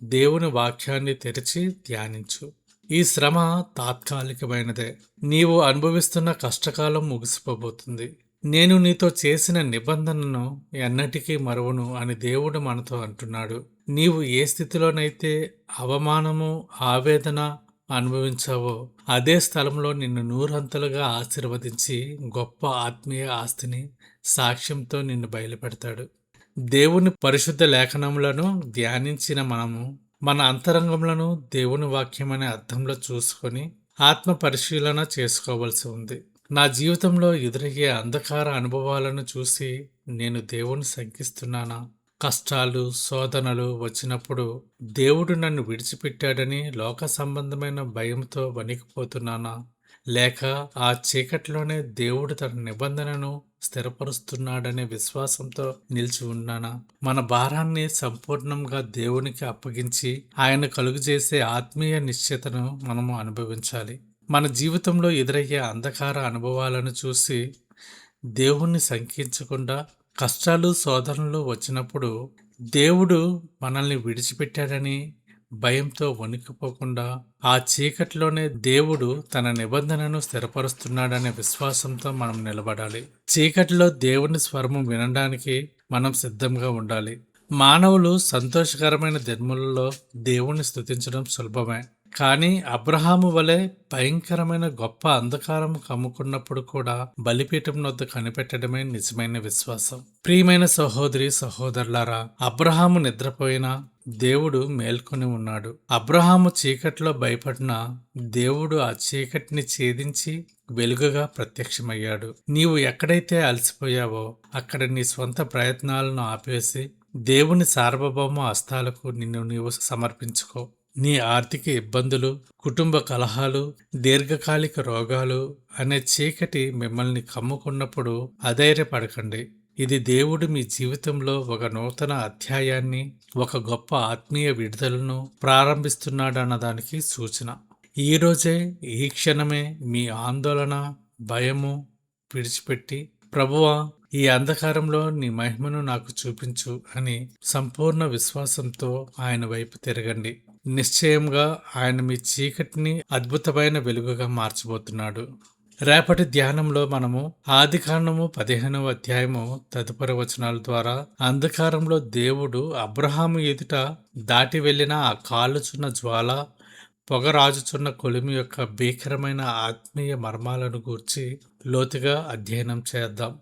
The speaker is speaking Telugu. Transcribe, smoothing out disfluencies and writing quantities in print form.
దేవుని వాక్యాన్ని తెరిచి ధ్యానించు. ఈ శ్రమ తాత్కాలికమైనదే. నీవు అనుభవిస్తున్న కష్టకాలం ముగిసిపోబోతుంది. నేను నీతో చేసిన నిబంధనను ఎన్నటికీ మరువను అని దేవుడు మనతో అంటున్నాడు. నీవు ఏ స్థితిలోనైతే అవమానము, ఆవేదన అనుభవించావో అదే స్థలంలో నిన్ను నూరంతలుగా ఆశీర్వదించి గొప్ప ఆత్మీయ ఆస్తిని, సాక్ష్యంతో నిన్ను బయలుపెడతాడు. దేవుని పరిశుద్ధ లేఖనములను ధ్యానించిన మనము మన అంతరంగములను దేవుని వాక్యమనే అర్థంలో చూసుకొని ఆత్మ పరిశీలన చేసుకోవలసి ఉంది. నా జీవితంలో ఎదురయ్యే అంధకార అనుభవాలను చూసి నేను దేవుని శంకిస్తున్నానా? కష్టాలు, శోధనలు వచ్చినప్పుడు దేవుడు నన్ను విడిచిపెట్టాడని లోక సంబంధమైన భయంతో వణికిపోతున్నానా? లేక ఆ చీకట్లోనే దేవుడు తన నిబంధనను స్థిరపరుస్తున్నాడనే విశ్వాసంతో నిలిచి ఉన్నానా? మన భారాన్ని సంపూర్ణంగా దేవునికి అప్పగించి ఆయన కలుగజేసే ఆత్మీయ నిశ్చయతను మనము అనుభవించాలి. మన జీవితంలో ఎదురయ్యే అంధకార అనుభవాలను చూసి దేవుణ్ణి శంకించకుండా, కష్టాలు, శోధనలు వచ్చినప్పుడు దేవుడు మనల్ని విడిచిపెట్టాడని భయంతో వణికిపోకుండా, ఆ చీకటిలోనే దేవుడు తన నిబంధనను స్థిరపరుస్తున్నాడనే విశ్వాసంతో మనం నిలబడాలి. చీకటిలో దేవుని స్వరము వినడానికి మనం సిద్ధంగా ఉండాలి. మానవులు సంతోషకరమైన దినములలో దేవుణ్ణి స్తుతించడం సులభమే. కానీ అబ్రహాము వలె భయంకరమైన గొప్ప అంధకారం కమ్ముకున్నప్పుడు కూడా బలిపీఠం వద్ద కనిపెట్టడమే నిజమైన విశ్వాసం. ప్రియమైన సహోదరి, సహోదరులారా, అబ్రహాము నిద్రపోయినా దేవుడు మేల్కొని ఉన్నాడు. అబ్రహాము చీకట్లో భయపడినా దేవుడు ఆ చీకటిని ఛేదించి వెలుగుగా ప్రత్యక్షమయ్యాడు. నీవు ఎక్కడైతే అలసిపోయావో అక్కడ నీ స్వంత ప్రయత్నాలను ఆపేసి దేవుని సార్వభౌమ హస్తాలకు నిన్ను నీవు సమర్పించుకో. నీ ఆర్థిక ఇబ్బందులు, కుటుంబ కలహాలు, దీర్ఘకాలిక రోగాలు అనే చీకటి మిమ్మల్ని కమ్ముకున్నప్పుడు అధైర్యపడకండి. ఇది దేవుడు మీ జీవితంలో ఒక నూతన అధ్యాయాన్ని, ఒక గొప్ప ఆత్మీయ విడుదలను ప్రారంభిస్తున్నాడన్నదానికి సూచన. ఈరోజే, ఈ క్షణమే మీ ఆందోళన, భయము విడిచిపెట్టి, ప్రభువా, ఈ అంధకారంలో నీ మహిమను నాకు చూపించు అని సంపూర్ణ విశ్వాసంతో ఆయన వైపు తిరగండి. నిశ్చయంగా ఆయన మీ చీకటిని అద్భుతమైన వెలుగుగా మార్చబోతున్నాడు. రేపటి ధ్యానంలో మనము ఆదికాండము 15వ అధ్యాయము తదుపరి వచనాల ద్వారా అంధకారంలో దేవుడు అబ్రహాము ఎదుట దాటి వెళ్లిన ఆ కాలుచున్న జ్వాల, పొగరాజుచున్న కొలిమి యొక్క భీకరమైన ఆత్మీయ మర్మాలను గూర్చి లోతుగా అధ్యయనం చేద్దాం.